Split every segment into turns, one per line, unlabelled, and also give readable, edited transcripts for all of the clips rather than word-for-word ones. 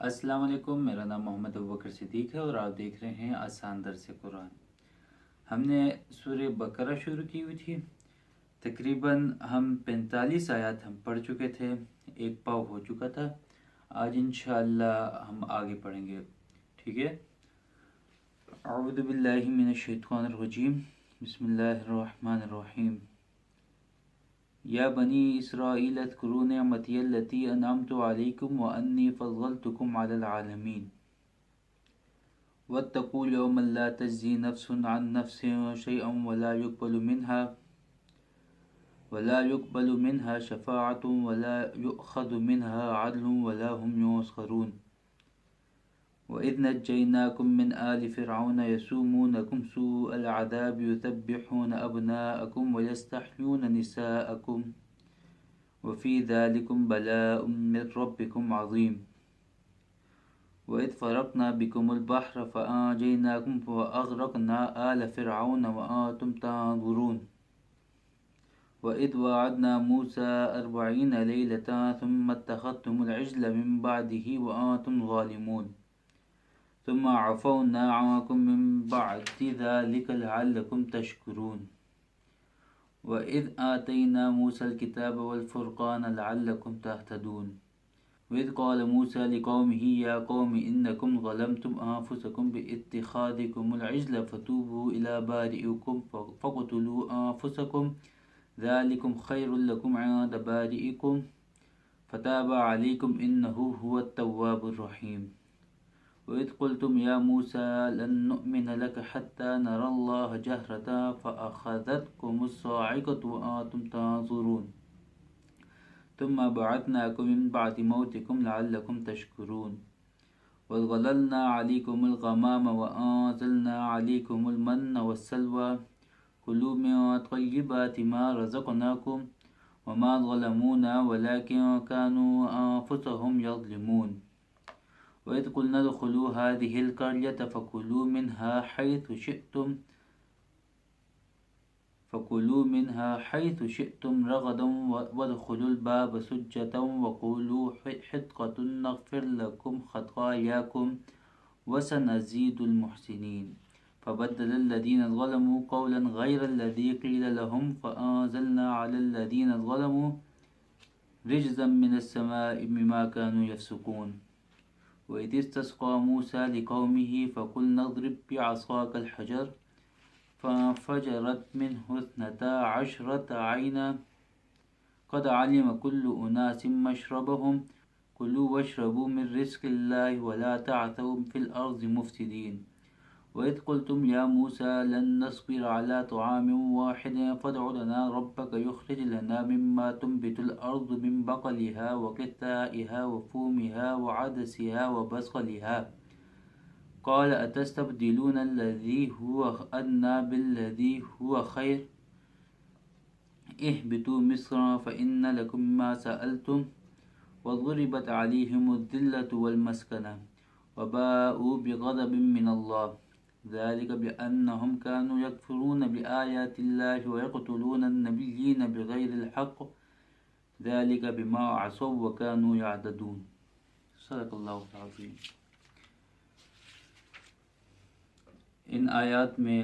السلام علیکم، میرا نام محمد ابوبکر صدیق ہے اور آپ دیکھ رہے ہیں آسان درس قرآن۔ ہم نے سورہ بقرہ شروع کی ہوئی تھی، تقریباً ہم 45 آیات ہم پڑھ چکے تھے، ایک پاؤ ہو چکا تھا۔ آج انشاءاللہ ہم آگے پڑھیں گے، ٹھیک ہے؟ اعوذ باللہ من الشیطان الرجیم، بسم اللہ الرحمن الرحیم۔ یا بنی اسرائیل اذکروا نعمتی التی انعمت علیکم وانی فضلتکم علی العالمین واتقوا یوما لا تجزی نفس عن نفس شیئا ولا يقبل منها شفاعة ولا يؤخذ منها عدل ولا هم ينصرون وإذ نجيناكم من آل فرعون يسومونكم سوء العذاب يذبحون أبناءكم ويستحيون نساءكم وفي ذلكم بلاء من ربكم عظيم وإذ فرقنا بكم البحر فأنجيناكم وأغرقنا آل فرعون وأنتم تنظرون وإذ وعدنا موسى 40 ليلة ثم اتخذتم العجل من بعده وأنتم ظالمون ثم عفونا عنكم من بعد ذلك لعلكم تشكرون وإذ آتينا موسى الكتاب والفرقان لعلكم تهتدون وإذ قال موسى لقومه يا قوم إنكم ظلمتم أنفسكم باتخاذكم العجل فتوبوا إلى بارئكم فاقتلوا أنفسكم ذلكم خير لكم عند بارئكم فتاب عليكم إنه هو التواب الرحيم وإذ قلتم يا موسى لن نؤمن لك حتى نرى الله جهرة فأخذتكم الصاعقة وأنتم تنظرون ثم بعثناكم من بعد موتكم لعلكم تشكرون وظللنا عليكم الغمام وأنزلنا عليكم المن والسلوى كلوا من طيبات ما رزقناكم وما ظلمونا ولكن كانوا أنفسهم يظلمون وإذ قلنا ادخلوا هذه القرية فكلوا منها حيث شئتم رغدا وادخلوا الباب سجدا وقولوا حطة نغفر لكم خطاياكم وسنزيد المحسنين فبدل الذين ظلموا قولا غير الذي قيل لهم فأنزلنا على الذين ظلموا رجزا من السماء بما كانوا يفسقون وإذ استسقى موسى لقومه فقلنا اضرب بعصاك الحجر فانفجرت منه 12 عينا قد علم كل أناس مشربهم كلوا واشربوا من رزق الله ولا تعثوا في الأرض مفسدين وإذ قلتم يا موسى لن نصبر على طعام واحد فادع لنا ربك يخرج لنا مما تنبت الأرض من بقلها وقثائها وفومها وعدسها وبصلها قال أتستبدلون الذي هو أدنى بالذي هو خير اهبطوا مصر فإن لكم ما سألتم وضربت عليهم الذلة والمسكنة وباءوا بغضب من الله ذلك بأنهم كانوا يكفرون بآيات الله ويقتلون النبيين بغير الحق ذلك بما عصوا وكانوا يعتدون صدق اللہ العظیم۔ ان آیات میں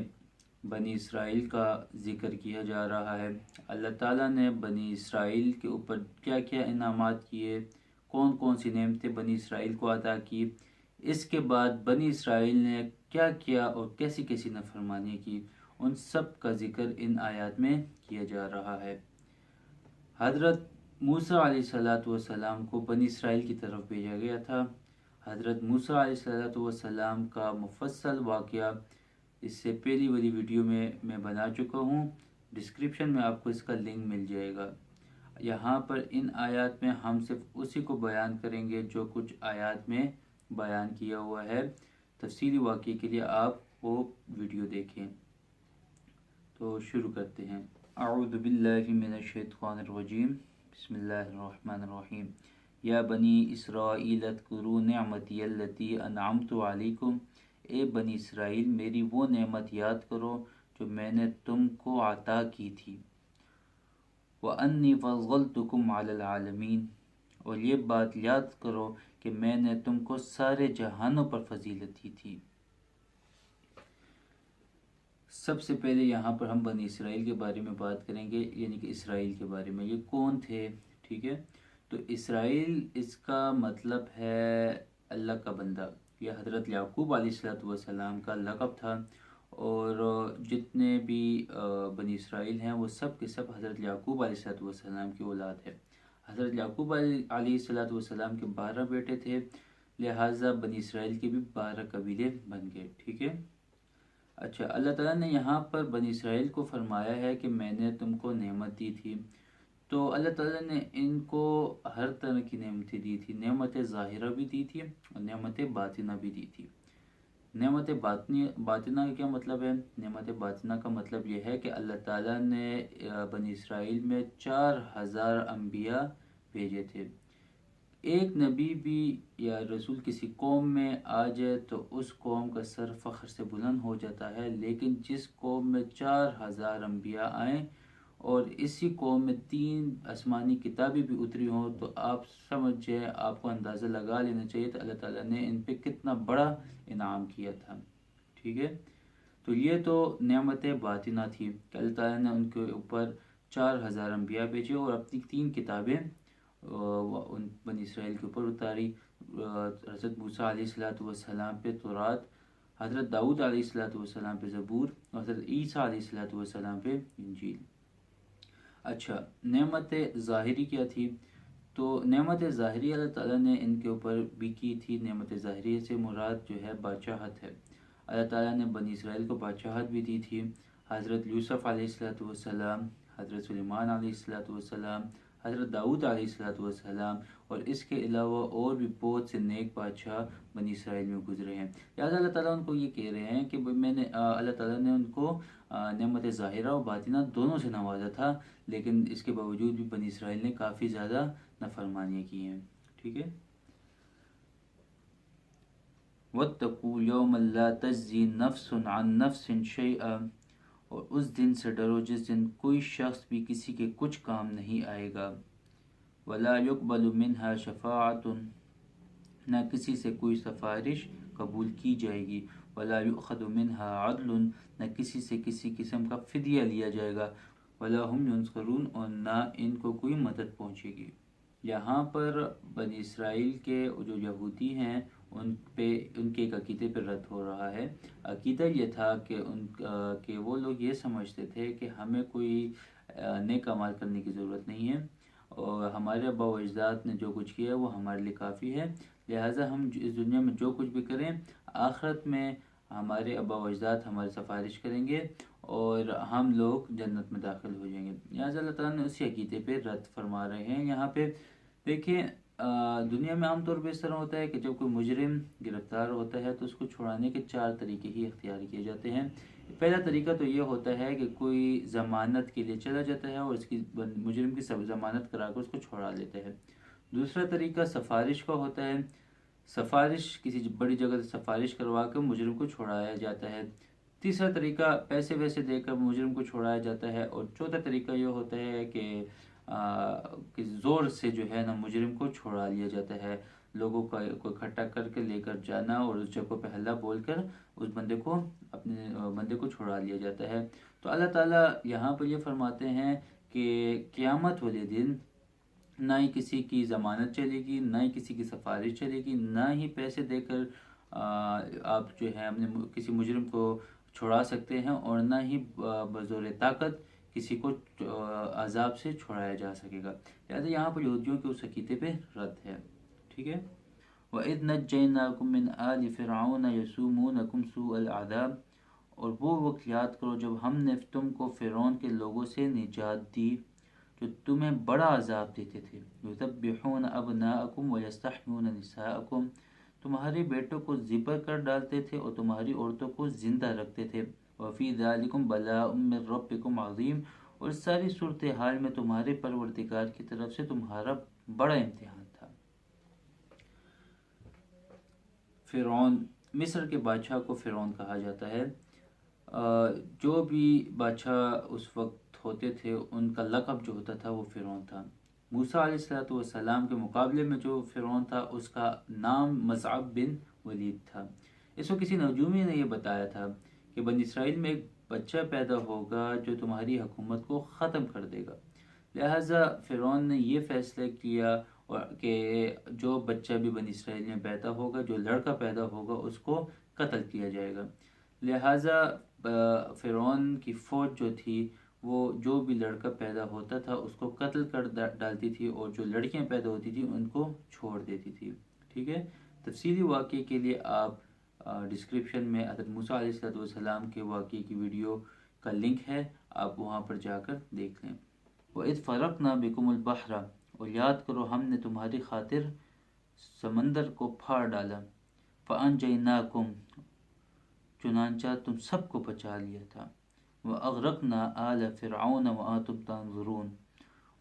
بنی اسرائیل کا ذکر کیا جا رہا ہے۔ اللہ تعالیٰ نے بنی اسرائیل کے اوپر کیا کیا انعامات کیے، کون کون سی نعمتیں بنی اسرائیل کو عطا کی، اس کے بعد بنی اسرائیل نے کیا کیا اور کیسی کیسی نافرمانی کی، ان سب کا ذکر ان آیات میں کیا جا رہا ہے۔ حضرت موسیٰ علیہ السلام کو بنی اسرائیل کی طرف بھیجا گیا تھا۔ حضرت موسیٰ علیہ السلام کا مفصل واقعہ اس سے پہلی والی ویڈیو میں بنا چکا ہوں، ڈسکرپشن میں آپ کو اس کا لنک مل جائے گا۔ یہاں پر ان آیات میں ہم صرف اسی کو بیان کریں گے جو کچھ آیات میں بیان کیا ہوا ہے۔ تفصیلی واقعے کے لیے آپ وہ ویڈیو دیکھیں۔ تو شروع کرتے ہیں۔ اعوذ باللہ من الشیطان الرجیم، بسم اللہ الرحمن الرحیم۔ یا بنی اسرائیل اذکروا نعمتی التی انعمت علیکم، اے بنی اسرائیل میری وہ نعمت یاد کرو جو میں نے تم کو عطا کی تھی۔ وَأَنِّي فَضَّلْتُكُمْ عَلَى الْعَالَمِينَ، اور یہ بات یاد کرو کہ میں نے تم کو سارے جہانوں پر فضیلت دی تھی۔ سب سے پہلے یہاں پر ہم بنی اسرائیل کے بارے میں بات کریں گے، یعنی کہ اسرائیل کے بارے میں۔ یہ کون تھے؟ ٹھیک ہے، تو اسرائیل اس کا مطلب ہے اللہ کا بندہ۔ یہ حضرت یعقوب علیہ السلام کا لقب تھا، اور جتنے بھی بنی اسرائیل ہیں وہ سب کے سب حضرت یعقوب علیہ السلام کی اولاد ہے۔ حضرت یعقوب علیہ السلام کے 12 بیٹے تھے، لہٰذا بنی اسرائیل کے بھی 12 قبیلے بن گئے۔ ٹھیک ہے، اچھا، اللہ تعالیٰ نے یہاں پر بنی اسرائیل کو فرمایا ہے کہ میں نے تم کو نعمت دی تھی، تو اللہ تعالیٰ نے ان کو ہر طرح کی نعمتیں دی تھی۔ نعمت ظاہرہ بھی دی تھی اور نعمت باطنہ بھی دی تھی۔ نعمت باطنہ کا کیا مطلب ہے؟ نعمت باطنہ کا مطلب یہ ہے کہ اللہ تعالیٰ نے بنی اسرائیل میں 4000 انبیاء بھیجے تھے۔ ایک نبی بھی یا رسول کسی قوم میں آ جائے تو اس قوم کا سر فخر سے بلند ہو جاتا ہے، لیکن جس قوم میں 4000 انبیاء آئیں اور اسی قوم میں 3 آسمانی کتابیں بھی اتری ہوں، تو آپ سمجھ جائیں، آپ کو اندازہ لگا لینا چاہیے تو اللہ تعالیٰ نے ان پہ کتنا بڑا انعام کیا تھا۔ ٹھیک ہے، تو یہ تو نعمت باطنہ تھی کہ اللہ تعالیٰ نے ان کے اوپر 4000 انبیاء بھیجے اور اپنی 3 کتابیں ان بنی اسرائیل کے اوپر اتاری۔ حضرت موسیٰ علیہ السلام پہ تورات، حضرت داؤد علیہ السلام پہ زبور، اور حضرت عیسیٰ علیہ السلام پہ انجیل۔ اچھا، نعمت ظاہری کیا تھی؟ تو نعمت ظاہری اللہ تعالیٰ نے ان کے اوپر بھی کی تھی۔ نعمت ظاہری سے مراد جو ہے بادشاہت ہے۔ اللہ تعالیٰ نے بنی اسرائیل کو بادشاہت بھی دی تھی۔ حضرت یوسف علیہ السلام، حضرت سلیمان علیہ السلام، حضرت داؤد علیہ السلام، اور اس کے علاوہ اور بھی بہت سے نیک بادشاہ بنی اسرائیل میں گزرے ہیں۔ لہٰذا اللہ تعالیٰ ان کو یہ کہہ رہے ہیں کہ اللہ تعالیٰ نے ان کو نعمت ظاہرہ و باطنہ دونوں سے نوازا تھا، لیکن اس کے باوجود بھی بنی اسرائیل نے کافی زیادہ نافرمانیاں کی ہیں۔ ٹھیک ہے، وَاتَّقُوا يَوْمًا لَا تَجْزِي نَفْسٌ عَن نَفْسٍ شَيْئًا، اور اس دن سے ڈرو جس دن کوئی شخص بھی کسی کے کچھ کام نہیں آئے گا۔ وَلَا يُقْبَلُ مِنْهَا شَفَاعَةٌ، نہ کسی سے کوئی سفارش قبول کی جائے گی۔ وَلَا يُؤْخَذُ مِنْهَا عَدْلٌ، نہ کسی سے کسی قسم کا فدیہ لیا جائے گا۔ وَلَا هُمْ يُنصَرُونَ، اور نہ ان کو کوئی مدد پہنچے گی۔ یہاں پر بنی اسرائیل کے جو یہودی ہیں ان کے ایک عقیدے پہ رد ہو رہا ہے۔ عقیدہ یہ تھا کہ وہ لوگ یہ سمجھتے تھے کہ ہمیں کوئی نیک اعمال کرنے کی ضرورت نہیں ہے، اور ہمارے آباء و اجداد نے جو کچھ کیا ہے وہ ہمارے لیے کافی ہے، لہٰذا ہم اس دنیا میں جو کچھ بھی کریں، آخرت میں ہمارے آباء و اجداد ہماری سفارش کریں گے اور ہم لوگ جنت میں داخل ہو جائیں گے۔ لہٰذا اللہ تعالیٰ نے اسی عقیدے پہ رد فرما رہے ہیں۔ یہاں پہ دیکھیں، دنیا میں عام طور پہ اس طرح ہوتا ہے کہ جب کوئی مجرم گرفتار ہوتا ہے تو اس کو چھڑانے کے 4 طریقے ہی اختیار کیے جاتے ہیں۔ پہلا طریقہ تو یہ ہوتا ہے کہ کوئی ضمانت کے لیے چلا جاتا ہے اور اس کی مجرم کی ضمانت کرا کر اس کو چھڑا لیتا ہے۔ دوسرا طریقہ سفارش کا ہوتا ہے، کسی بڑی جگہ سے سفارش کروا کر مجرم کو چھڑایا جاتا ہے۔ تیسرا طریقہ پیسے ویسے دے کر مجرم کو چھڑایا جاتا ہے، اور چوتھا طریقہ یہ ہوتا ہے کہ زور سے جو ہے نا مجرم کو چھڑا لیا جاتا ہے، لوگوں کو اکٹھا کر کے لے کر جانا اور اس جگہ پہ ہلہ بول کر اس اپنے بندے کو چھڑا لیا جاتا ہے۔ تو اللہ تعالیٰ یہاں پر یہ فرماتے ہیں کہ قیامت والے دن نہ ہی کسی کی ضمانت چلے گی، نہ ہی کسی کی سفارش چلے گی، نہ ہی پیسے دے کر آپ جو ہے اپنے کسی مجرم کو چھڑا سکتے ہیں، اور نہ ہی بزور طاقت کسی کو عذاب سے چھڑایا جا سکے گا۔ لہٰذا یہاں پر یہودیوں کے اس عقیدے پہ رد ہے۔ ٹھیک ہے، وَإِذْ نَجَّيْنَاكُمْ مِنْ آلِ فِرْعَوْنَ يَسُومُونَكُمْ سُوءَ الْعَذَابِ، اور وہ وقت یاد کرو جب ہم نے تم کو فرعون کے لوگوں سے نجات دی جو تمہیں بڑا عذاب دیتے تھے۔ يُذَبِّحُونَ أَبْنَاءَكُمْ وَيَسْتَحْيُونَ نِسَاءَكُمْ، تمہارے بیٹوں کو ذبح کر ڈالتے تھے اور تمہاری عورتوں کو زندہ رکھتے تھے۔ وَفِي ذَلِكُمْ بَلَاءٌ مِّن رَّبِّكُمْ عَظِيمٌ، اور اس ساری صورتحال میں تمہارے پروردگار کی طرف سے تمہارا بڑا امتحان تھا۔ فرعون، مصر کے بادشاہ کو فرعون کہا جاتا ہے۔ جو بھی بادشاہ اس وقت ہوتے تھے ان کا لقب جو ہوتا تھا وہ فرعون تھا۔ موسیٰ علیہ السلام کے مقابلے میں جو فرعون تھا اس کا نام مصعب بن ولید تھا۔ اس کو کسی نجومی نے یہ بتایا تھا کہ بنی اسرائیل میں ایک بچہ پیدا ہوگا جو تمہاری حکومت کو ختم کر دے گا، لہٰذا فرعون نے یہ فیصلہ کیا کہ جو بچہ بھی بنی اسرائیل میں پیدا ہوگا، جو لڑکا پیدا ہوگا، اس کو قتل کیا جائے گا۔ لہٰذا فرعون کی فوج جو تھی وہ جو بھی لڑکا پیدا ہوتا تھا اس کو قتل کر ڈالتی تھی، اور جو لڑکیاں پیدا ہوتی تھی ان کو چھوڑ دیتی تھی۔ ٹھیک ہے، تفصیلی واقعے کے لیے آپ ڈسکرپشن میں حضرت موسیٰ علیہ السلام کے واقعے کی ویڈیو کا لنک ہے، آپ وہاں پر جا کر دیکھ لیں۔ وَإِذْ فَرَقْنَا بِكُمُ الْبَحْرَ، اور یاد کرو ہم نے تمہاری خاطر سمندر کو پھاڑ ڈالا، فَأَنْجَيْنَاكُمْ، چنانچہ تم سب کو بچا لیا تھا، وَأَغْرَقْنَا آلَ فِرْعَوْنَ وَأَنْتُمْ تَنْظُرُونَ،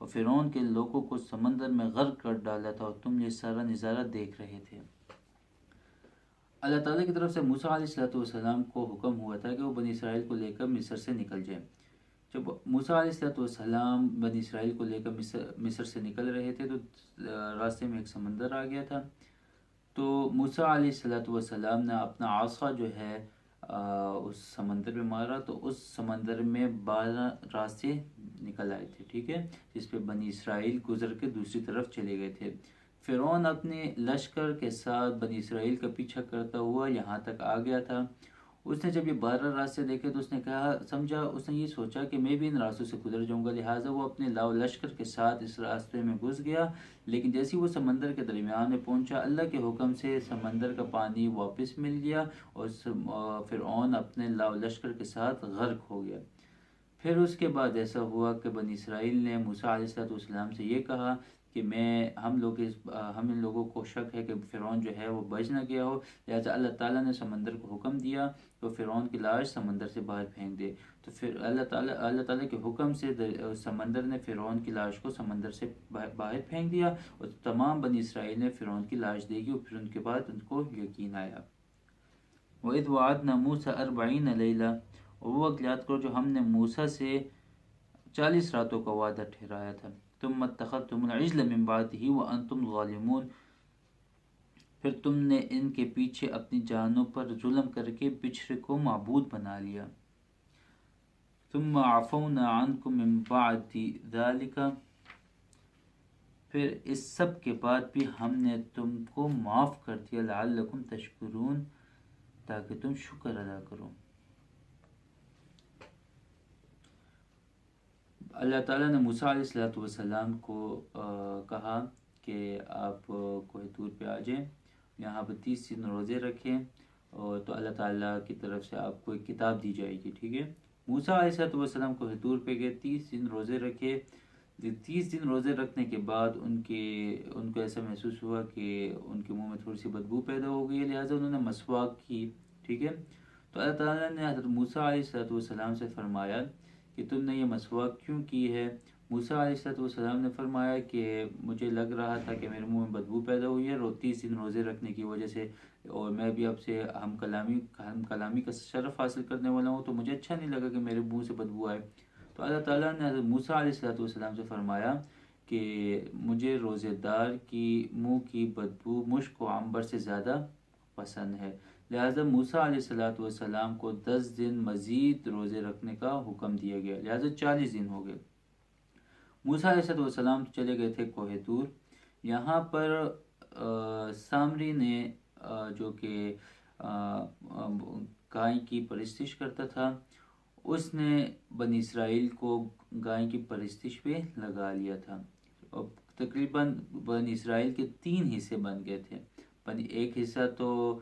اور فرعون کے لوگوں کو سمندر میں غرق کر ڈالا تھا اور تم یہ سارا نظارہ دیکھ رہے تھے۔ اللہ تعالیٰ کی طرف سے موسیٰ علیہ السلام کو حکم ہوا تھا کہ وہ بنی اسرائیل کو لے کر مصر سے نکل جائیں۔ جب موسیٰ علیہ السلام بنی اسرائیل کو لے کر مصر سے نکل رہے تھے تو راستے میں ایک سمندر آ گیا تھا، تو موسیٰ علیہ السلام نے اپنا عصا جو ہے اس سمندر میں مارا، تو اس سمندر میں 12 راستے نکل آئے تھے، ٹھیک ہے، جس پہ بنی اسرائیل گزر کے دوسری طرف چلے گئے تھے۔ فرعون اپنے لشکر کے ساتھ بنی اسرائیل کا پیچھا کرتا ہوا یہاں تک آ گیا تھا۔ اس نے جب یہ 12 راستے دیکھے تو اس نے یہ سوچا کہ میں بھی ان راستوں سے گزر جاؤں گا، لہٰذا وہ اپنے لشکر کے ساتھ اس راستے میں گھس گیا، لیکن جیسے وہ سمندر کے درمیان میں پہنچا، اللہ کے حکم سے سمندر کا پانی واپس مل گیا اور فرعون اپنے لشکر کے ساتھ غرق ہو گیا۔ پھر اس کے بعد ایسا ہوا کہ بنی اسرائیل نے موسیٰ علیہ السلام سے یہ کہا کہ ہم ان لوگوں کو شک ہے کہ فرعون جو ہے وہ بچ نہ گیا ہو، لہٰذا اللہ تعالیٰ نے سمندر کو حکم دیا تو فرعون کی لاش سمندر سے باہر پھینک دے، تو پھر اللہ تعالیٰ کے حکم سے سمندر نے فرعون کی لاش کو سمندر سے باہر پھینک دیا، اور تمام بنی اسرائیل نے فرعون کی لاش دیکھی، اور پھر ان کے بعد ان کو یقین آیا۔ وَإِذْ وَعَدْنَا مُوسَىٰ 40 لَيْلَةً، اور وہ وقت یاد کرو جو ہم نے موسیٰ سے 40 راتوں کا وعدہ ٹھہرایا تھا۔ ثُمَّ اتَّخَذْتُمُ الْعِجْلَ مِن بَعْدِهِ وَأَنْتُمْ ظَالِمُونَ، پھر تم نے ان کے پیچھے اپنی جانوں پر ظلم کر کے بچھڑے کو معبود بنا لیا۔ ثُمَّ عَفَوْنَا عَنْكُم مِّن بَعْدِ ذَلِكَ، پھر اس سب کے بعد بھی ہم نے تم کو معاف کر دیا، لَعَلَّكُمْ تَشْكُرُونَ، تاکہ تم شکر ادا کرو۔ اللہ تعالیٰ نے موسیٰ علیہ السلام کو کہا کہ آپ کوہ طور پہ آ جائیں، یہاں پہ 30 دن روزے رکھیں، اور تو اللہ تعالیٰ کی طرف سے آپ کو ایک کتاب دی جائے گی، ٹھیک ہے۔ موسیٰ علیہ السلام کوہ طور پہ گئے، 30 دن روزے رکھے۔ 30 دن روزے رکھنے کے بعد ان کو ایسا محسوس ہوا کہ ان کے منہ میں تھوڑی سی بدبو پیدا ہو گئی ہے، لہٰذا انہوں نے مسواک کی، ٹھیک ہے۔ تو اللہ تعالیٰ نے حضرت موسیٰ علیہ السلام سے فرمایا کہ تم نے یہ مسواک کیوں کی ہے؟ موسیٰ علیہ السلام نے فرمایا کہ مجھے لگ رہا تھا کہ میرے منہ میں بدبو پیدا ہوئی ہے 30 دن روزے رکھنے کی وجہ سے، اور میں بھی اب سے ہم کلامی کا شرف حاصل کرنے والا ہوں، تو مجھے اچھا نہیں لگا کہ میرے منہ سے بدبو آئے۔ تو اللہ تعالیٰ نے حضرت موسیٰ علیہ السلام سے فرمایا کہ مجھے روزے دار کی منہ کی بدبو مشک و عنبر سے زیادہ پسند ہے، لہٰذا موسیٰ علیہ السلام کو 10 دن مزید روزے رکھنے کا حکم دیا گیا، لہٰذا 40 دن ہو گئے۔ موسیٰ علیہ السلام چلے گئے تھے کوہ طور۔ یہاں پر سامری نے جو کہ گائے کی پرستش کرتا تھا، اس نے بنی اسرائیل کو گائے کی پرستش پہ لگا لیا تھا، اور تقریباً بنی اسرائیل کے 3 حصے بن گئے تھے۔ ایک حصہ تو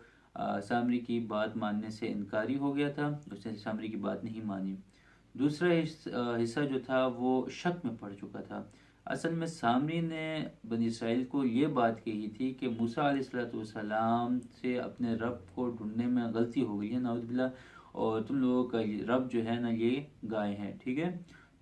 سامری کی بات ماننے سے انکاری ہو گیا تھا، اس نے سامری کی بات نہیں مانی۔ دوسرا حصہ جو تھا وہ شک میں پڑ چکا تھا۔ اصل میں سامری نے بنی اسرائیل کو یہ بات کہی تھی کہ موسیٰ علیہ السلام سے اپنے رب کو ڈھونڈنے میں غلطی ہو گئی ہے، نعوذ باللہ، اور تم لوگوں کا رب جو ہے نا یہ گائے ہیں، ٹھیک ہے۔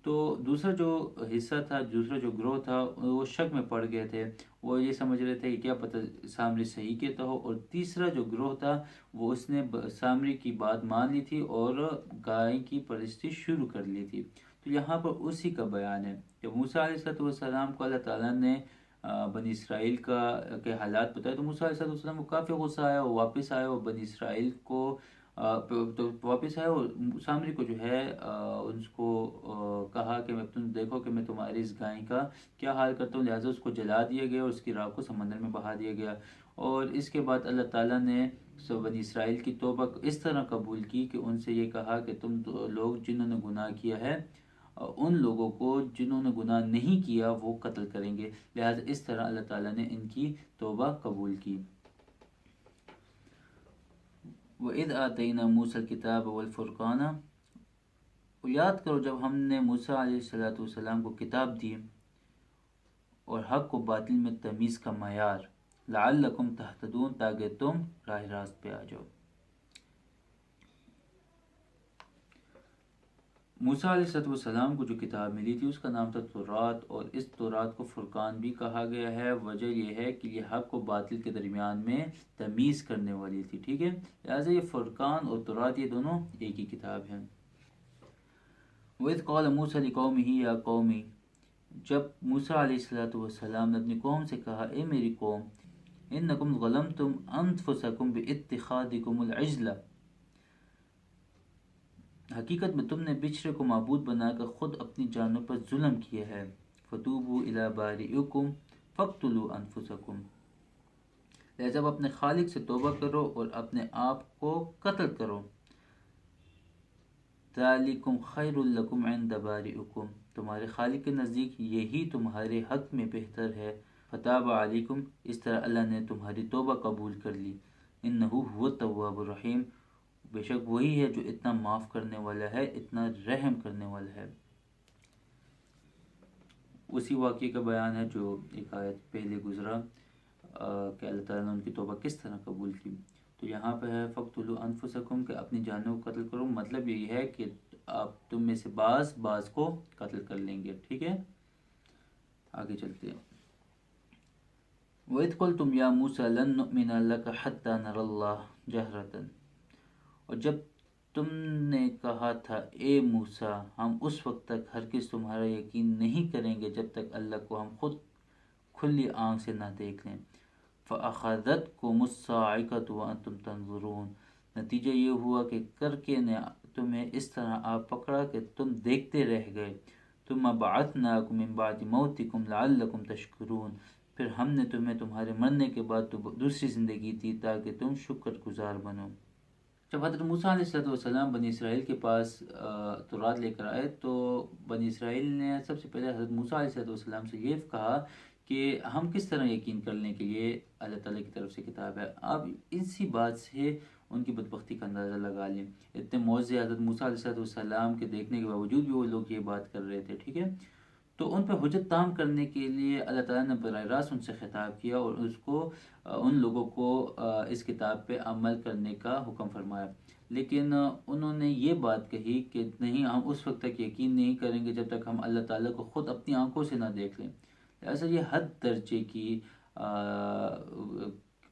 تو دوسرا جو حصہ تھا، دوسرا جو گروہ تھا، وہ شک میں پڑ گئے تھے، وہ یہ سمجھ رہے تھے کہ کیا پتہ سامری صحیح کہتا ہو، اور تیسرا جو گروہ تھا وہ اس نے سامری کی بات مان لی تھی اور گائے کی پرستش شروع کر لی تھی۔ تو یہاں پر اسی کا بیان ہے کہ موسیٰ علیہ السلام کو اللہ تعالیٰ نے بنی اسرائیل کے حالات بتائے، تو موسیٰ علیہ السلام کو کافی غصہ آیا، وہ واپس آئے اور بنی اسرائیل کو تو واپس آئے اور سامری کو جو ہے اس کو کہا کہ تم دیکھو کہ میں تمہاری اس گائے کا کیا حال کرتا ہوں، لہٰذا اس کو جلا دیا گیا اور اس کی راہ کو سمندر میں بہا دیا گیا۔ اور اس کے بعد اللہ تعالیٰ نے بنی اسرائیل کی توبہ اس طرح قبول کی کہ ان سے یہ کہا کہ تم لوگ جنہوں نے گناہ کیا ہے ان لوگوں کو جنہوں نے گناہ نہیں کیا وہ قتل کریں گے، لہذا اس طرح اللہ تعالیٰ نے ان کی توبہ قبول کی۔ وَإِذْ آتَيْنَا مُوسَى الْكِتَابَ وَالْفُرْقَانَ، اور یاد کرو جب ہم نے موسیٰ علیہ السلام کو کتاب دی اور حق و باطل میں تمیز کا معیار، لعلکم تہتدون، تاکہ تم راہ راست پہ آ جاؤ۔ موسیٰ علیہ السلام کو جو کتاب ملی تھی اس کا نام تھا تورات، اور اس تورات کو فرقان بھی کہا گیا ہے۔ وجہ یہ ہے کہ یہ حق و باطل کے درمیان میں تمیز کرنے والی تھی، ٹھیک ہے، لہٰذا یہ فرقان اور تورات یہ دونوں ایک ہی کتاب ہیں۔ وَإِذْ قَالَ مُوسَىٰ لِقَوْمِهِ يَا قَوْمِ، جب موسیٰ علیہ السلام نے اپنی قوم سے کہا اے میری قوم، اِنَّكُمْ ظَلَمْتُمْ أَنفُسَكُمْ بِاتِّخَاذِكُمُ الْعِجْلَ، حقیقت میں تم نے بچھڑے کو معبود بنا کر خود اپنی جانوں پر ظلم کیا ہے۔ فَتُوبُوا إِلَىٰ بَارِئِكُمْ فَاقْتُلُوا أَنفُسَكُمْ، لہذا اب اپنے خالق سے توبہ کرو اور اپنے آپ کو قتل کرو۔ ذَلِكُمْ خَيْرٌ لَكُمْ عِنْدَ بَارِئِكُمْ، تمہارے خالق کے نزدیک یہی تمہارے حق میں بہتر ہے۔ فَتَابَ عَلَيْكُمْ، اس طرح اللہ نے تمہاری توبہ قبول کر لی۔ إِنَّهُ هُوَ التَّوَّابُ الرَّحِيمُ، بے شک وہی ہے جو اتنا معاف کرنے والا ہے، اتنا رحم کرنے والا ہے۔ اسی واقعے کا بیان ہے جو ایک آیت پہلے گزرا کہ اللہ تعالیٰ نے ان کی توبہ کس طرح قبول کی۔ تو یہاں پہ ہے فَاقْتُلُوا أَنفُسَكُمْ، کہ اپنی جانوں کو قتل کرو، مطلب یہی ہے کہ آپ تم میں سے بعض کو قتل کر لیں گے، ٹھیک ہے۔ آگے چلتے ہیں۔ وَإِذْ قُلْتُمْ يَا مُوسَىٰ لَن نُؤْمِنَ لَكَ حَتَّىٰ نَرَى اللَّهَ جَهْرَةً، اور جب تم نے کہا تھا اے موسیٰ ہم اس وقت تک ہرگز تمہارا یقین نہیں کریں گے جب تک اللہ کو ہم خود کھلی آنکھ سے نہ دیکھ لیں۔ فَأَخَذَتْكُمُ الصَّاعِقَةُ وَأَنْتُمْ تَنظُرُونَ، نتیجہ یہ ہوا کہ کر کے نے تمہیں اس طرح آ پکڑا کہ تم دیکھتے رہ گئے۔ ثُمَّ بَعَثْنَاكُم مِّن بَعْدِ مَوْتِكُمْ لَعَلَّكُمْ تَشْكُرُونَ، پھر ہم نے تمہیں تمہارے مرنے کے بعد دوسری زندگی دی تاکہ تم شکر گزار بنو۔ جب حضرت موسیٰ علیہ السلام بنی اسرائیل کے پاس تورات لے کر آئے تو بنی اسرائیل نے سب سے پہلے حضرت موسیٰ علیہ السلام سے یہ کہا کہ ہم کس طرح یقین کر لیں کہ یہ اللہ تعالیٰ کی طرف سے کتاب ہے۔ اب اسی بات سے ان کی بدبختی کا اندازہ لگا لیں، اتنے معجزے حضرت موسیٰ علیہ السلام کے دیکھنے کے باوجود بھی وہ لوگ یہ بات کر رہے تھے، ٹھیک ہے۔ تو ان پہ حجت تام کرنے کے لیے اللہ تعالیٰ نے براہ راست ان سے خطاب کیا اور ان لوگوں کو اس کتاب پہ عمل کرنے کا حکم فرمایا، لیکن انہوں نے یہ بات کہی کہ نہیں، ہم اس وقت تک یقین نہیں کریں گے جب تک ہم اللہ تعالیٰ کو خود اپنی آنکھوں سے نہ دیکھ لیں۔ لہٰذا یہ حد درجے کی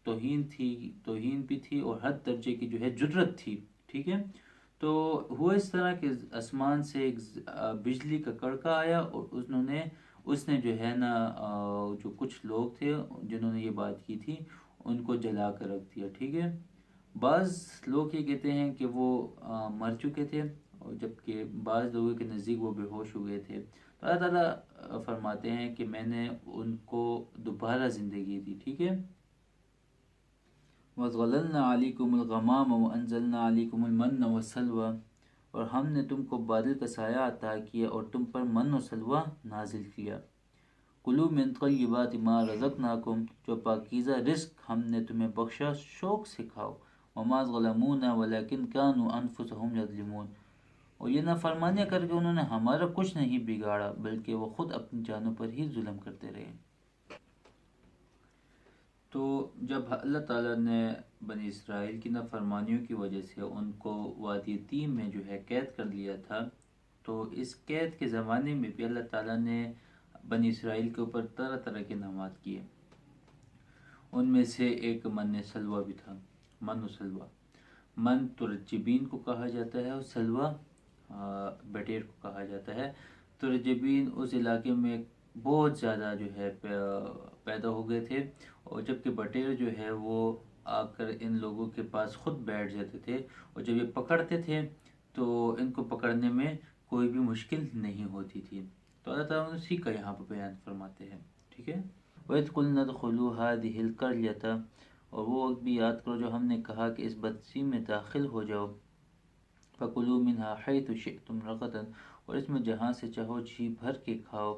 توہین بھی تھی اور حد درجے کی جو ہے جرت تھی، ٹھیک ہے۔ تو ہوا اس طرح کہ آسمان سے ایک بجلی کا کڑکا آیا اور اس نے جو ہے نا جو کچھ لوگ تھے جنہوں نے یہ بات کی تھی ان کو جلا کر رکھ دیا، ٹھیک ہے۔ بعض لوگ یہ کہتے ہیں کہ وہ مر چکے تھے اور جبکہ بعض لوگوں کے نزدیک وہ بے ہوش ہوئے تھے۔ تو اللہ تعالیٰ فرماتے ہیں کہ میں نے ان کو دوبارہ زندگی دی، ٹھیک ہے۔ وَظَلَلْنَا عَلَيْكُمُ الْغَمَامَ وَأَنزَلْنَا عَلَيْكُمُ الْمَنَّ وَالسَّلْوَىٰ، اور ہم نے تم کو بادل کا سایہ عطا کیا اور تم پر من و سلوہ نازل کیا۔ کُلُوا مِن طَیِّبَاتِ مَا رَزَقْنَاکُم، جو پاکیزہ رزق ہم نے تمہیں بخشا شوق سے کھاؤ۔ وَمَا ظَلَمُونَا وَلَٰكِن كَانُوا أَنفُسَهُمْ يَظْلِمُونَ، اور یہ نافرمانیاں کر کے انہوں نے ہمارا کچھ نہیں بگاڑا بلکہ وہ خود اپنی جانوں پر ہی ظلم کرتے رہے۔ تو جب اللہ تعالیٰ نے بنی اسرائیل کی نافرمانیوں کی وجہ سے ان کو وادی تیم میں جو ہے قید کر لیا تھا، تو اس قید کے زمانے میں بھی اللہ تعالیٰ نے بنی اسرائیل کے اوپر طرح طرح کے انعامات کیے۔ ان میں سے ایک من سلوہ بھی تھا۔ من و سلوہ، من ترجبین کو کہا جاتا ہے اور سلوہ بٹیر کو کہا جاتا ہے۔ تو رجبین اس علاقے میں بہت زیادہ جو ہے پیدا ہو گئے تھے، اور جبکہ بٹیر جو ہے وہ آ کر ان لوگوں کے پاس خود بیٹھ جاتے تھے، اور جب یہ پکڑتے تھے تو ان کو پکڑنے میں کوئی بھی مشکل نہیں ہوتی تھی۔ تو اللہ تعالیٰ اسی کا یہاں پر بیان فرماتے ہیں، ٹھیک ہے۔ وَإِذْ قُلْنَا ادْخُلُوا هَٰذِهِ الْقَرْيَةَ، اور وہ وقت بھی یاد کرو جو ہم نے کہا کہ اس بستی میں داخل ہو جاؤ، فَكُلُوا مِنْهَا حَيْثُ شِئْتُمْ رَغَدًا، اور اس میں جہاں سے چاہو جی بھر کے کھاؤ،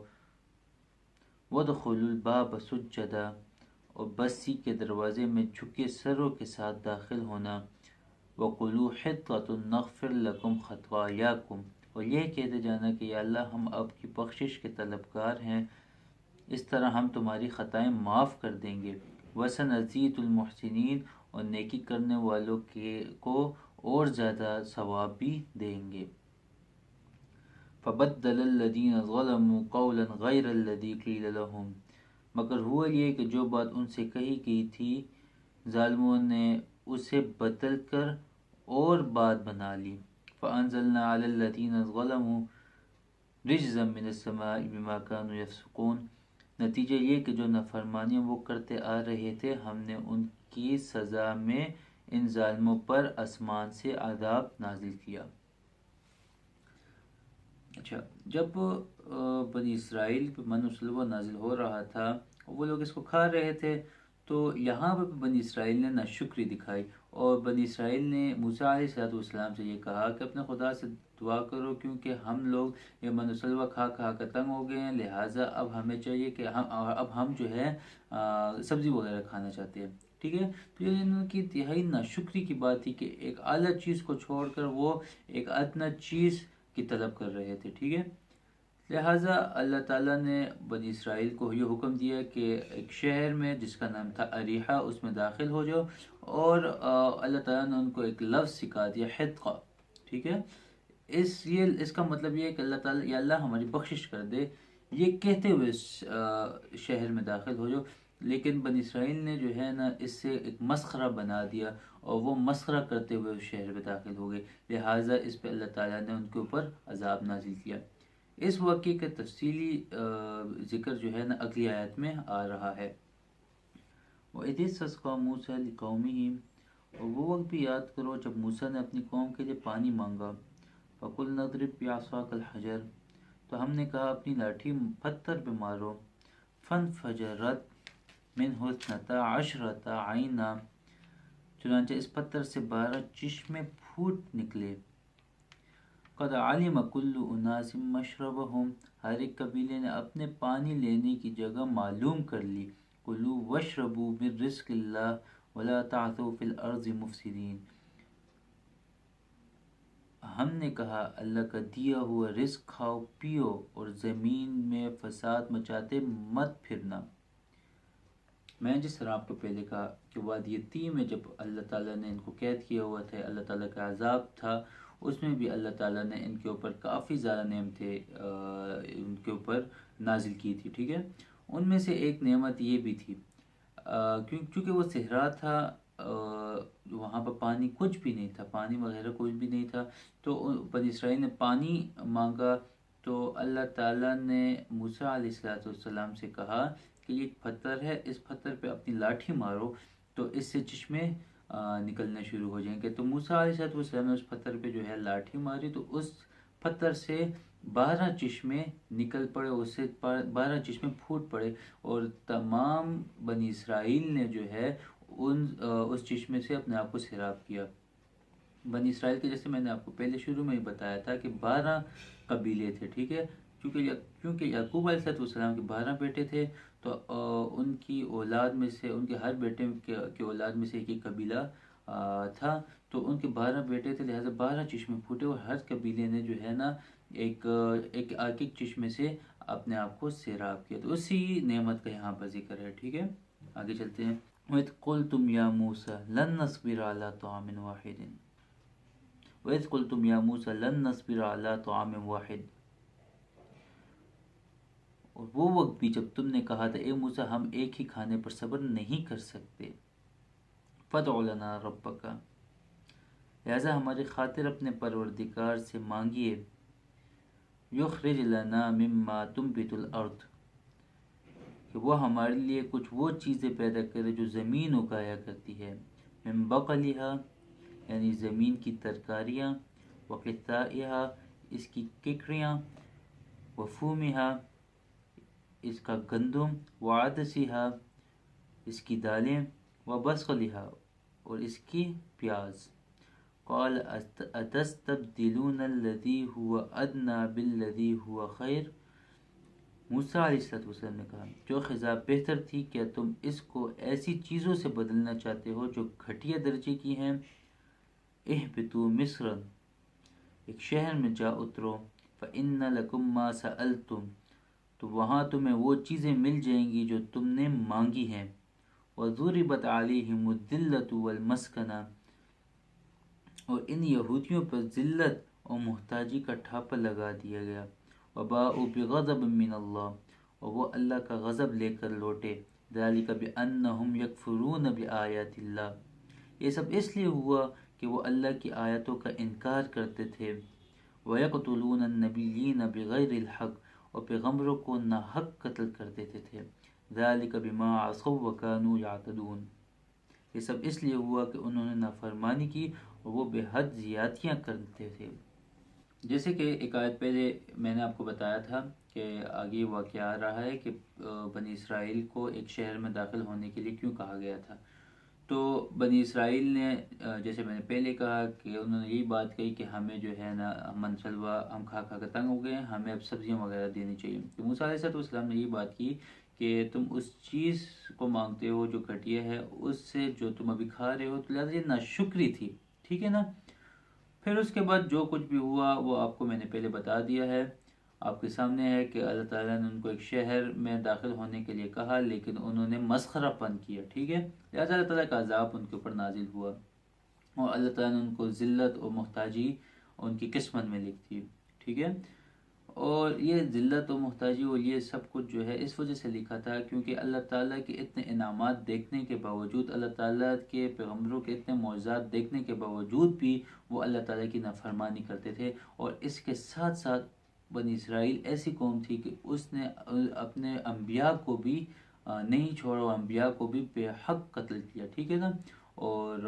وَادْخُلُوا الْبَابَ سُجَّدًا، اور بستی کے دروازے میں جھکے سروں کے ساتھ داخل ہونا، وَقُولُوا حِطَّةٌ نَغْفِرْ لَكُمْ خَطَايَاكُمْ، اور یہ کہتے جانا کہ یا اللہ ہم آپ کی بخشش کے طلبگار ہیں، اس طرح ہم تمہاری خطائیں معاف کر دیں گے، وَسَنَزِيدُ الْمُحْسِنِينَ، اور نیکی کرنے والوں کو اور زیادہ ثواب بھی دیں گے۔ فَبَدَّلَ الَّذِينَ ظَلَمُوا قَوْلًا غَيْرَ الَّذِي قِيلَ لَهُمْ، مگر ہوا یہ کہ جو بات ان سے کہی گئی تھی ظالموں نے اسے بدل کر اور بات بنا لی۔ فَأَنزَلْنَا عَلَى الَّذِينَ ظَلَمُوا رِجْزًا مِّنَ السَّمَاءِ بِمَا كَانُوا يَفْسُقُونَ، نتیجہ یہ کہ جو نافرمانیاں وہ کرتے آ رہے تھے ہم نے ان کی سزا میں ان ظالموں پر آسمان سے عذاب نازل کیا۔ اچھا، جب بنی اسرائیل پہ من و سلوہ نازل ہو رہا تھا، وہ لوگ اس کو کھا رہے تھے، تو یہاں پہ بنی اسرائیل نے ناشکری دکھائی، اور بنی اسرائیل نے موسیٰ علیہ السلام سے یہ کہا کہ اپنے خدا سے دعا کرو، کیونکہ ہم لوگ یہ من و سلوہ کھا کھا کر تنگ ہو گئے ہیں، لہٰذا اب ہمیں چاہیے کہ اب ہم جو ہے سبزی وغیرہ کھانا چاہتے ہیں، ٹھیک ہے۔ تو یہ ان کی انتہائی ناشکری کی بات تھی کہ ایک اعلیٰ چیز کو چھوڑ کر وہ ایک ادنیٰ چیز کی طلب کر رہے تھے، ٹھیک ہے۔ لہٰذا اللہ تعالیٰ نے بنی اسرائیل کو یہ حکم دیا کہ ایک شہر میں جس کا نام تھا اریحہ، اس میں داخل ہو جاؤ، اور اللہ تعالیٰ نے ان کو ایک لفظ سکھا دیا، حدقہ، ٹھیک ہے۔ اس کا مطلب یہ ہے کہ اللہ تعالیٰ یا اللہ ہماری بخشش کر دے، یہ کہتے ہوئے شہر میں داخل ہو جاؤ، لیکن بنی اسرائیل نے جو ہے نا اس سے ایک مسخرہ بنا دیا، اور وہ مسخرہ کرتے ہوئے اس شہر میں داخل ہو گئے، لہٰذا اس پہ اللہ تعالیٰ نے ان کے اوپر عذاب نازل کیا۔ اس واقعے کا تفصیلی ذکر جو ہے نا اگلی آیت میں آ رہا ہے۔ وَإِذِ اسْتَسْقَىٰ مُوسَىٰ لِقَوْمِهِ، اور وہ وقت بھی یاد کرو جب موسیٰ نے اپنی قوم کے لیے پانی مانگا، فَقُلْنَا اضْرِب بِّعَصَاكَ الْحَجَرَ، تو ہم نے کہا اپنی لاٹھی پتھر پہ مارو، فَانْفَجَرَتْ مِنْهُ اثْنَتَا عَشْرَةَ عَيْنًا، چنانچہ اس پتھر سے 12 چشمے پھوٹ نکلے، قَدْ عَلِمَ كُلُّ أُنَاسٍ مَّشْرَبَهُمْ، ہر ایک قبیلے نے اپنے پانی لینے کی جگہ معلوم کر لی، كُلُوا وَاشْرَبُوا مِن رِزْقِ اللَّهِ وَلَا تَعْثَوْا فِي الْأَرْضِ مُفْسِدِينَ، ہم نے کہا اللہ کا دیا ہوا رزق کھاؤ پیو اور زمین میں فساد مچاتے مت پھرنا۔ میں جس طرح آپ کو پہلے کہا کہ وادی تیم میں جب اللہ تعالیٰ نے ان کو قید کیا ہوا تھا، اللہ تعالیٰ کا عذاب تھا، اس میں بھی اللہ تعالیٰ نے ان کے اوپر کافی زیادہ نعمتیں ان کے اوپر نازل کی تھی، ٹھیک ہے۔ ان میں سے ایک نعمت یہ بھی تھی کیونکہ وہ صحرا تھا، وہاں پر پانی کچھ بھی نہیں تھا، پانی وغیرہ کچھ بھی نہیں تھا، تو بنی اسرائیل نے پانی مانگا، تو اللہ تعالیٰ نے موسیٰ علیہ السلام سے کہا کہ یہ ایک پتھر ہے، اس پتھر پہ اپنی لاٹھی مارو تو اس سے چشمے نکلنا شروع ہو جائیں گے۔ تو موسیٰ علیہ السلام نے اس پتھر پہ جو ہے لاٹھی ماری، تو اس پتھر سے 12 چشمے نکل پڑے، اس سے 12 چشمے پھوٹ پڑے، اور تمام بنی اسرائیل نے جو ہے اس چشمے سے اپنے آپ کو سیراب کیا۔ بنی اسرائیل کے جیسے میں نے آپ کو پہلے شروع میں ہی بتایا تھا کہ 12 قبیلے تھے، ٹھیک ہے۔ کیونکہ یعقوب علیہ السلام کے 12 بیٹے تھے، تو ان کی اولاد میں سے، ان کے ہر بیٹے کے اولاد میں سے ایک قبیلہ تھا، تو ان کے 12 بیٹے تھے، لہٰذا 12 چشمے پھوٹے، اور ہر قبیلے نے جو ہے نا ایک چشمے سے اپنے آپ کو سیراب کیا، تو اسی نعمت کا یہاں پر ذکر ہے، ٹھیک ہے۔ آگے چلتے ہیں۔ وَإِذْ قُلْتُمْ يَا مُوسَىٰ لَن نَّصْبِرَ عَلَىٰ طَعَامٍ وَاحِدٍ، وَإِذْ قُلْتُمْ يَا مُوسَىٰ لَن نَّصْبِرَ عَلَىٰ طَعَامٍ وَاحِدٍ، اور وہ وقت بھی جب تم نے کہا تھا اے موسیٰ ہم ایک ہی کھانے پر صبر نہیں کر سکتے، فَادْعُ لَنَا رَبَّكَ، لہذا ہماری خاطر اپنے پروردگار سے مانگیے. یخرج لنا مما تنبت الارض، کہ وہ ہمارے لیے کچھ وہ چیزیں پیدا کرے جو زمین اگایا کرتی ہے. من بقلہا، یعنی زمین کی ترکاریاں، وقثائہا، اس کی ککڑیاں، وفومہا، اس کا گندم، وعدسہا، اس کی دالیں، وبصلہا، اور اس کی پیاز. قال اتستبدلون الذی هو ادنی بالذی هو خیر، موسیٰ علیہ السلام نے کہا جو خزاں بہتر تھی، کیا تم اس کو ایسی چیزوں سے بدلنا چاہتے ہو جو گھٹیا درجے کی ہیں. اہبطوا مصرا، ایک شہر میں جا اترو. فإن لکم ما سألتم، تو وہاں تمہیں وہ چیزیں مل جائیں گی جو تم نے مانگی ہیں. وضربت علیہم الذلۃ والمسکنہ، اور ان یہودیوں پر ذلت اور محتاجی کا ٹھاپا لگا دیا گیا. وباءوا بغضب من اللہ، اور وہ اللہ کا غضب لے کر لوٹے. ذلک بأنہم یکفرون بآیات اللہ، یہ سب اس لیے ہوا کہ وہ اللہ کی آیتوں کا انکار کرتے تھے. وَيَقْتُلُونَ النَّبِيِّينَ بِغَيْرِ الْحَقِّ، اور پیغمبروں کو ناحق قتل کر دیتے تھے. ذَلِكَ بِمَا عَصَوْا وَكَانُوا يَعْتَدُونَ، یہ سب اس لیے ہوا کہ انہوں نے نافرمانی کی اور وہ بے حد زیادتیاں کرتے تھے. جیسے کہ ایک آیت پہلے میں نے آپ کو بتایا تھا کہ آگے واقعہ آ رہا ہے کہ بنی اسرائیل کو ایک شہر میں داخل ہونے کے لیے کیوں کہا گیا تھا. تو بنی اسرائیل نے جیسے میں نے پہلے کہا کہ انہوں نے یہی بات کہی کہ ہمیں جو ہے نا من سلوا ہم کھا کھا کر تنگ ہو گئے ہیں، ہمیں اب سبزیاں وغیرہ دینی چاہیے. تو موسیٰ علیہ السلام نے یہی بات کی کہ تم اس چیز کو مانگتے ہو جو گھٹیا ہے، اس سے جو تم ابھی کھا رہے ہو، تو لہٰذا یہ ناشکری تھی. ٹھیک ہے نا. پھر اس کے بعد جو کچھ بھی ہوا وہ آپ کو میں نے پہلے بتا دیا ہے، آپ کے سامنے ہے کہ اللہ تعالیٰ نے ان کو ایک شہر میں داخل ہونے کے لیے کہا، لیکن انہوں نے مسخرہ پن کیا. ٹھیک ہے. لہٰذا اللہ تعالیٰ کا عذاب ان کے اوپر نازل ہوا، اور اللہ تعالیٰ نے ان کو ذلت اور محتاجی ان کی قسمت میں لکھ دی. ٹھیک ہے. اور یہ ذلت و محتاجی اور یہ سب کچھ جو ہے اس وجہ سے لکھا تھا کیونکہ اللہ تعالیٰ کے اتنے انعامات دیکھنے کے باوجود، اللہ تعالیٰ کے پیغمبروں کے اتنے معجزات دیکھنے کے باوجود بھی وہ اللہ تعالیٰ کی نافرمانی کرتے تھے. اور اس کے ساتھ ساتھ بنی اسرائیل ایسی قوم تھی کہ اس نے اپنے انبیاء کو بھی نہیں چھوڑا، انبیاء کو بھی بے حق قتل کیا. ٹھیک ہے نا. اور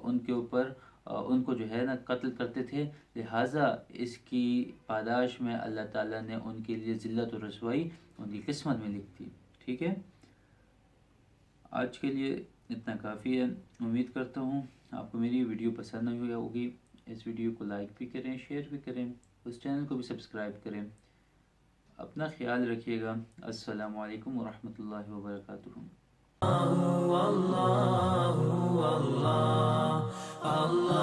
ان کے اوپر ان کو جو ہے نا قتل کرتے تھے. لہٰذا اس کی پاداش میں اللہ تعالیٰ نے ان کے لیے ذلت و رسوائی ان کی قسمت میں لکھ دی. ٹھیک ہے. آج کے لیے اتنا کافی ہے. امید کرتا ہوں آپ کو میری ویڈیو پسند آئی ہوگی. اس ویڈیو کو لائک بھی کریں، شیئر بھی کریں، اس چینل کو بھی سبسکرائب کریں. اپنا خیال رکھیے گا. السلام علیکم ورحمۃ اللہ وبرکاتہ. اللہ